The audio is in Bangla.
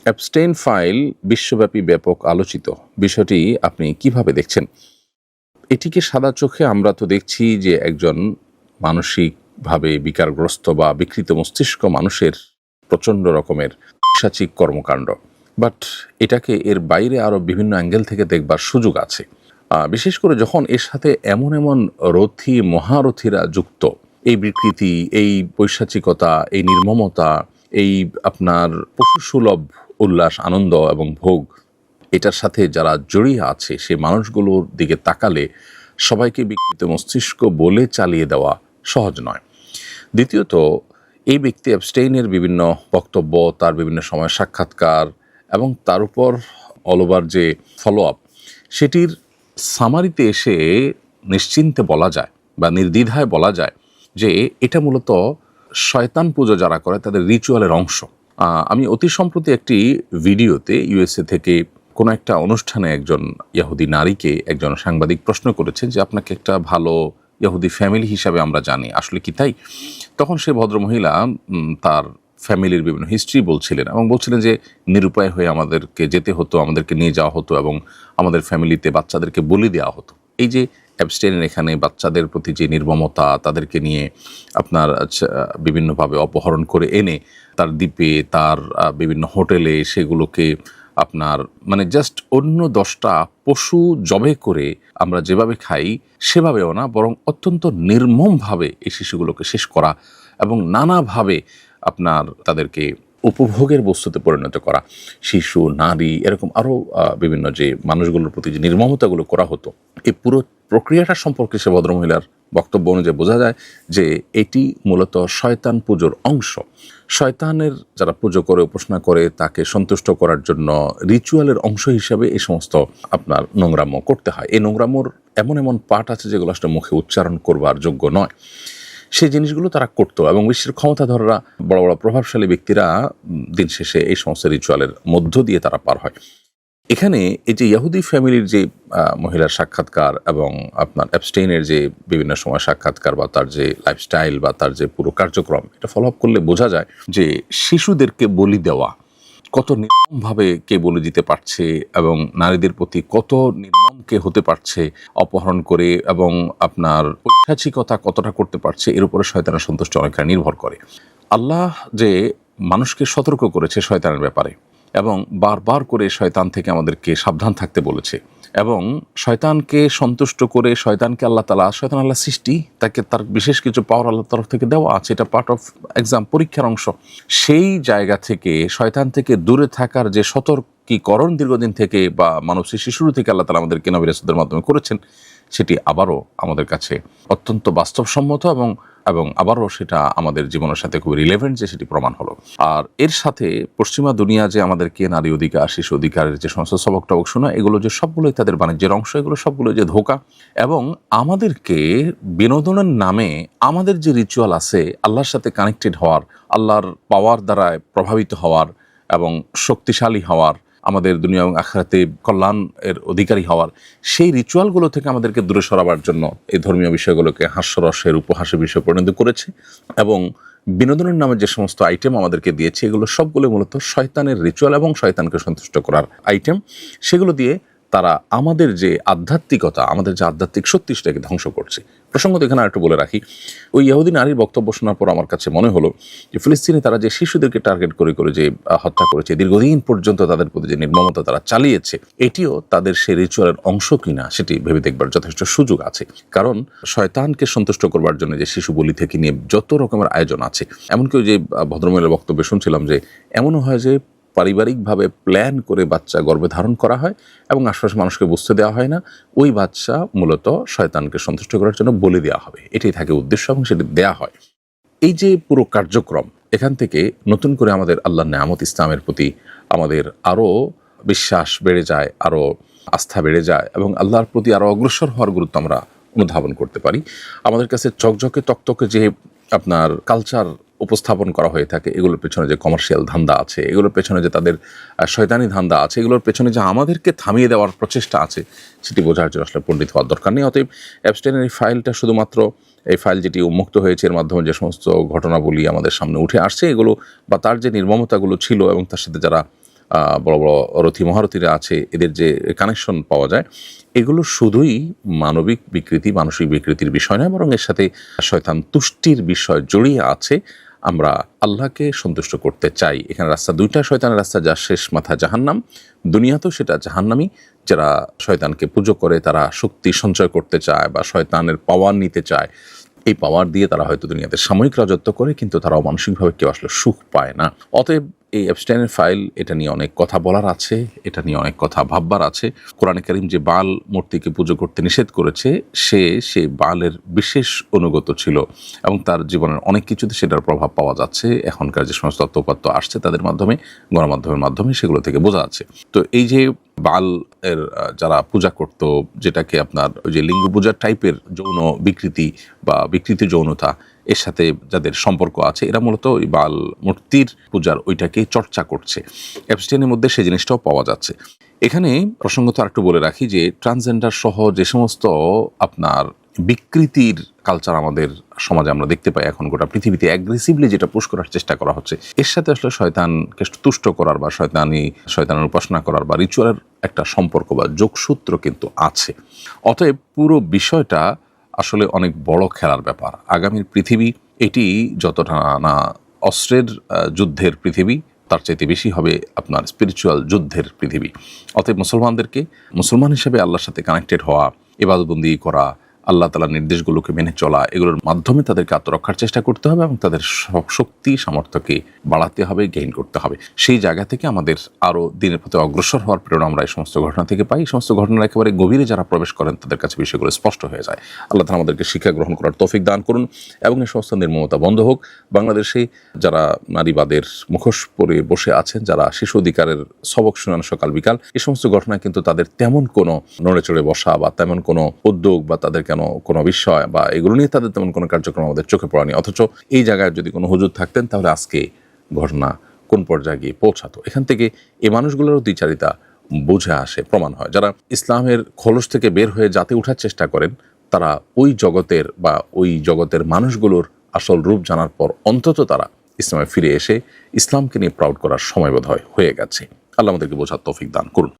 অ্যাবস্টেইন ফাইল বিশ্বব্যাপী ব্যাপক আলোচিত। বিষয়টি আপনি কিভাবে দেখছেন? এটিকে সাদা চোখে আমরা তো দেখছি যে একজন মানসিকভাবে বিকারগ্রস্ত বা বিকৃত মস্তিষ্ক মানুষের প্রচণ্ড রকমের পৈশাচিক কর্মকাণ্ড। বাট এটাকে এর বাইরে আরও বিভিন্ন অ্যাঙ্গেল থেকে দেখবার সুযোগ আছে। বিশেষ করে যখন এর সাথে এমন এমন রথী মহারথীরা যুক্ত, এই বিকৃতি, এই পৈশাচিকতা, এই নির্মমতা, এই আপনার পশুসুলভ উল্লাস, আনন্দ এবং ভোগ, এটার সাথে যারা জড়িয়ে আছে সে মানুষগুলোর দিকে তাকালে সবাইকে বিকৃত মস্তিষ্ক বলে চালিয়ে দেওয়া সহজ নয়। দ্বিতীয়ত, এই ব্যক্তি অ্যাবস্টেইনের বিভিন্ন বক্তব্য, তার বিভিন্ন সময় সাক্ষাৎকার এবং তার উপর অল ওভার যে ফলো আপ, সেটির সামারিতে এসে নিশ্চিন্তে বলা যায় বা নির্দ্বিধায় বলা যায় যে এটা মূলত শয়তান পুজো যারা করে তাদের রিচুয়ালের অংশ। আমি অতি সম্প্রতি একটি ভিডিওতে ইউএসএ থেকে কোনো একটা অনুষ্ঠানে একজন ইহুদি নারীকে একজন সাংবাদিক প্রশ্ন করেছেন যে আপনাকে একটা ভালো ইহুদি ফ্যামিলি হিসাবে আমরা জানি, আসলে কি তাই? তখন সে ভদ্রমহিলা তার ফ্যামিলির বিভিন্ন হিস্ট্রি বলছিলেন এবং বলছিলেন যে নিরুপায় হয়ে আমাদেরকে যেতে হতো, আমাদেরকে নিয়ে যাওয়া হতো এবং আমাদের ফ্যামিলিতে বাচ্চাদেরকে বলি দেওয়া হতো। এই যে অ্যাবস্টেইনের এখানে বাচ্চাদের প্রতি যে নির্মমতা, তাদেরকে নিয়ে আপনার বিভিন্নভাবে অপহরণ করে এনে তার দ্বীপে, তার বিভিন্ন হোটেলে সেগুলোকে আপনার মানে জাস্ট অন্য 10টা পশু জবে করে আমরা যেভাবে খাই সেভাবেও না, বরং অত্যন্ত নির্মমভাবে এই শিশুগুলোকে শেষ করা এবং নানাভাবে আপনার তাদেরকে উপভোগের বস্তুতে পরিণত করা, শিশু, নারী, এরকম আরও বিভিন্ন যে মানুষগুলোর প্রতি যে নির্মমতাগুলো করা হতো, এই পুরো প্রক্রিয়াটা সম্পর্কে সে ভদ্রমহিলার বক্তব্য অনুযায়ী বোঝা যায় যে এটি মূলত শয়তান পুজোর অংশ। শয়তানের যারা পুজো করে, উপাসনা করে, তাকে সন্তুষ্ট করার জন্য রিচুয়ালের অংশ হিসাবে এই সমস্ত আপনার নোংরামো করতে হয়। এই নোংরামোর এমন এমন পাঠ আছে যেগুলো আসলে মুখে উচ্চারণ করবার যোগ্য নয়। সেই জিনিসগুলো তারা করতো এবং বিশ্বের ক্ষমতাধররা, বড় বড় প্রভাবশালী ব্যক্তিরা দিন শেষে এই সমস্ত রিচুয়ালের মধ্য দিয়ে তারা পার হয়। এখানে এই যে ইহুদি ফ্যামিলির যে মহিলার সাক্ষাৎকার এবং আপনার অ্যাবস্টেইনের যে বিভিন্ন সময় সাক্ষাৎকার বা তার যে লাইফস্টাইল বা তার যে পুরো কার্যক্রম, এটা ফলো আপ করলে বোঝা যায় যে শিশুদেরকে বলি দেওয়া কত নির্মমভাবে কে বলে দিতে পারছে এবং নারীদের প্রতি কত নির্মম কে হতে পারছে অপহরণ করে, এবং আপনার পৈশাচিকতা কতটা করতে পারছে, এর উপরে শয়তানের সন্তুষ্টি অনেকটা নির্ভর করে। আল্লাহ যে মানুষকে সতর্ক করেছে শয়তানের ব্যাপারে এবং বারবার করে শয়তান থেকে আমাদেরকে সাবধান থাকতে বলেছে, এবং শয়তানকে সন্তুষ্ট করে শয়তানকে আল্লাহ তাআলা, শয়তান আল্লাহ সৃষ্টি, তাকে তার বিশেষ কিছু পাওয়ার আল্লাহর তরফ থেকে দেওয়া আছে, এটা পার্ট অফ এক্সাম, পরীক্ষার অংশ। সেই জায়গা থেকে শয়তান থেকে দূরে থাকার যে সতর্কীকরণ দীর্ঘদিন থেকে বা মানব সৃষ্টির শুরু থেকে আল্লাহ তাআলা আমাদেরকে নবী রাসূলদের মাধ্যমে করেছেন, সেটি আবারও আমাদের কাছে অত্যন্ত বাস্তবসম্মত এবং আবারও সেটা আমাদের জীবনের সাথে খুব রিলেভেন্ট যে সেটি প্রমাণ হলো। আর এর সাথে পশ্চিমা দুনিয়া যে আমাদেরকে নারী অধিকার, শিশু অধিকারের যে সমস্ত সবক টবক শোনা, এগুলো যে সবগুলোই তাদের বাণিজ্যের অংশ, এগুলো সবগুলো যে ধোঁকা, এবং আমাদেরকে বিনোদনের নামে আমাদের যে রিচুয়াল আছে আল্লাহর সাথে কানেক্টেড হওয়ার, আল্লাহর পাওয়ার দ্বারা প্রভাবিত হওয়ার এবং শক্তিশালী হওয়ার, আমাদের দুনিয়া এবং আখিরাতে কল্যাণ এর অধিকারী হওয়ার, সেই রিচুয়ালগুলো থেকে আমাদেরকে দূরে সরাবার জন্য এই ধর্মীয় বিষয়গুলোকে হাস্যরসের উপহাসের বিষয় পরিণত করেছে এবং বিনোদনের নামে যে সমস্ত আইটেম আমাদেরকে দিয়েছে এগুলো সবগুলো মূলত শয়তানের রিচুয়াল এবং শয়তানকে সন্তুষ্ট করার আইটেম। সেগুলো দিয়ে তারা আমাদের যে আধ্যাত্মিকতা, আমাদের যে আধ্যাত্মিক শক্তি, সেটাকে ধ্বংস করছে। প্রসঙ্গত এখানে আরেকটু বলে রাখি, ওই ইহুদি নারীর বক্তব্য শোনার পর আমার কাছে মনে হলো যে ফিলিস্তিনে তারা যে শিশুদেরকে টার্গেট করে করে যে হত্যা করেছে, দীর্ঘদিন পর্যন্ত তাদের প্রতি যে নির্মমতা তারা চালিয়েছে, এটিও তাদের সেই রিচুয়ালের অংশ কিনা সেটি ভেবে দেখবার যথেষ্ট সুযোগ আছে। কারণ শয়তানকে সন্তুষ্ট করবার জন্য যে শিশু বলি থেকে নিয়ে যত রকমের আয়োজন আছে, এমনকি যে ভদ্রমহিলার বক্তব্যে শুনছিলাম যে এমনও হয় যে পারিবারিকভাবে প্ল্যান করে বাচ্চা গর্ভে ধারণ করা হয় এবং আশপাশের মানুষকে বুঝতে দেওয়া হয় না, ওই বাচ্চা মূলত শয়তানকে সন্তুষ্ট করার জন্য বলি দেওয়া হবে, এটাই থাকে উদ্দেশ্য এবং সেটি দেয়া হয়। এই যে পুরো কার্যক্রম, এখান থেকে নতুন করে আমাদের আল্লাহর নেয়ামত ইসলামের প্রতি আমাদের আরও বিশ্বাস বেড়ে যায়, আরও আস্থা বেড়ে যায় এবং আল্লাহর প্রতি আরও অগ্রসর হওয়ার গুরুত্ব আমরা অনুধাবন করতে পারি। আমাদের কাছে চকচকে তকতকে যে আপনার কালচার উপস্থাপন করা হয়ে থাকে, এগুলোর পেছনে যে কমার্শিয়াল ধান্দা আছে, এগুলোর পেছনে যে তাদের শয়তানি ধান্দা আছে, এগুলোর পেছনে যে আমাদেরকে থামিয়ে দেওয়ার প্রচেষ্টা আছে, সেটি বোঝার জন্য আসলে পণ্ডিত হওয়ার দরকার নেই। অতএব অ্যাবস্টেইনের এই ফাইলটা শুধুমাত্র এই ফাইল যেটি উন্মুক্ত হয়েছে, এর মাধ্যমে যে সমস্ত ঘটনাবলী আমাদের সামনে উঠে আসছে এগুলো বা তার যে নির্মমতাগুলো ছিল এবং তার সাথে যারা বড় বড় রথী মহারথীরা আছে, এদের যে কানেকশন পাওয়া যায়, এগুলো শুধুই মানবিক বিকৃতি, মানসিক বিকৃতির বিষয় নয়, বরং এর সাথে শয়তান তুষ্টির বিষয় জড়িয়ে আছে। আমরা আল্লাহকে সন্তুষ্ট করতে চাই। এখানে রাস্তা দুইটা, শয়তানের রাস্তা, যার শেষ মাথা জাহান্নাম, দুনিয়াতেও সেটা জাহান্নামী। যারা শয়তানকে পুজো করে, তারা শক্তি সঞ্চয় করতে চায় বা শয়তানের পাওয়ার নিতে চায়, এই পাওয়ার দিয়ে তারা হয়তো দুনিয়াতে সাময়িক রাজত্ব করে, কিন্তু তারাও মানসিকভাবে কেউ আসলে সুখ পায় না। অতএব এই এপস্টাইনের ফাইল, এটা নিয়ে অনেক কথা বলার আছে, এটা নিয়ে অনেক কথা ভাববার আছে। কোরআনে কারীম যে বাল মূর্তিকে পুজো করতে নিষেধ করেছে, সেই বালের বিশেষ অনুগত ছিল এবং তার জীবনের অনেক কিছুতে সেটার প্রভাব পাওয়া যাচ্ছে। এখনকার যে সমস্ত তথ্যপাত্র আসছে তাদের মাধ্যমে, গণমাধ্যমের মাধ্যমে, সেগুলো থেকে বোঝা যাচ্ছে। তো এই যে বাল এর যারা পূজা করত, যেটাকে আপনার ওই যে লিঙ্গ পূজার টাইপের যৌন বিকৃতি বা বিকৃতি যৌনতা, এর সাথে যাদের সম্পর্ক আছে, এরা মূলত ওই বাল মূর্তির পূজার ওইটাকে চর্চা করছে। এপস্টাইনের মধ্যে সেই জিনিসটাও পাওয়া যাচ্ছে। এখানে প্রসঙ্গত আরেকটু বলে রাখি যে ট্রান্সজেন্ডার সহ যে সমস্ত আপনার বিকৃতির কালচার আমাদের সমাজে আমরা দেখতে পাই এখন গোটা পৃথিবীতে, অ্যাগ্রেসিভলি যেটা পুশ করার চেষ্টা করা হচ্ছে, এর সাথে আসলে শয়তানকে তুষ্ট করার বা শয়তানের উপাসনা করার বা রিচুয়ালের একটা সম্পর্ক বা যোগসূত্র কিন্তু আছে। অতএব পুরো বিষয়টা আসলে অনেক বড় খেলার ব্যাপার। আগামীর পৃথিবী এটি যতটা না অস্ত্রের যুদ্ধের পৃথিবী, তার চাইতে বেশি হবে আপনার স্পিরিচুয়াল যুদ্ধের পৃথিবী। অতএব মুসলমানদেরকে মুসলমান হিসেবে আল্লাহর সাথে কানেক্টেড হওয়া, ইবাদতবন্দি করা, আল্লাহ তাআলার নির্দেশগুলোকে মেনে চলা, এগুলোর মাধ্যমে তাদেরকে আত্মরক্ষার চেষ্টা করতে হবে এবং তাদের শক্তি সামর্থ্যকে বাড়াতে হবে, গেইন করতে হবে। সেই জায়গা থেকে আমাদের আরও দিনের পথে অগ্রসর হওয়ার প্রেরণা আমরা এই সমস্ত ঘটনা থেকে পাই। এই সমস্ত ঘটনার একেবারে গভীরে যারা প্রবেশ করেন, তাদের কাছে বিষয়গুলো স্পষ্ট হয়ে যায়। আল্লাহ তাআলা আমাদেরকে শিক্ষা গ্রহণ করার তৌফিক দান করুন এবং এই সমস্ত নির্মমতা বন্ধ হোক। বাংলাদেশে যারা নারীবাদের মুখোশ পরে বসে আছেন, যারা শিশু অধিকারের সবক শোনান সকাল বিকাল, এই সমস্ত ঘটনায় কিন্তু তাদের তেমন কোনো নড়ে চড়ে বসা বা তেমন কোনো উদ্যোগ বা তাদের কোনো বিষয় বা এগুলো নিয়ে তাদের তেমন কোনো কার্যক্রম আমাদের চোখে পড়েনি। অথচ এই জায়গায় যদি কোনো হুজুর থাকতেন, তাহলে আজকে ঘটনা কোন পর্যায়ে গিয়ে পৌঁছাতো। এখান থেকে এই মানুষগুলোরও দ্বিচারিতা বুঝে আসে, প্রমাণ হয়। যারা ইসলামের খোলস থেকে বের হয়ে জাতে ওঠার চেষ্টা করেন, তারা ওই জগতের মানুষগুলোর আসল রূপ জানার পর অন্তত তারা ইসলামে ফিরে এসে ইসলামকে নিয়ে প্রাউড করার সময় বোধ হয় হয়ে গেছে। আল্লাহ আমাদেরকে বোঝার তৌফিক দান করুন।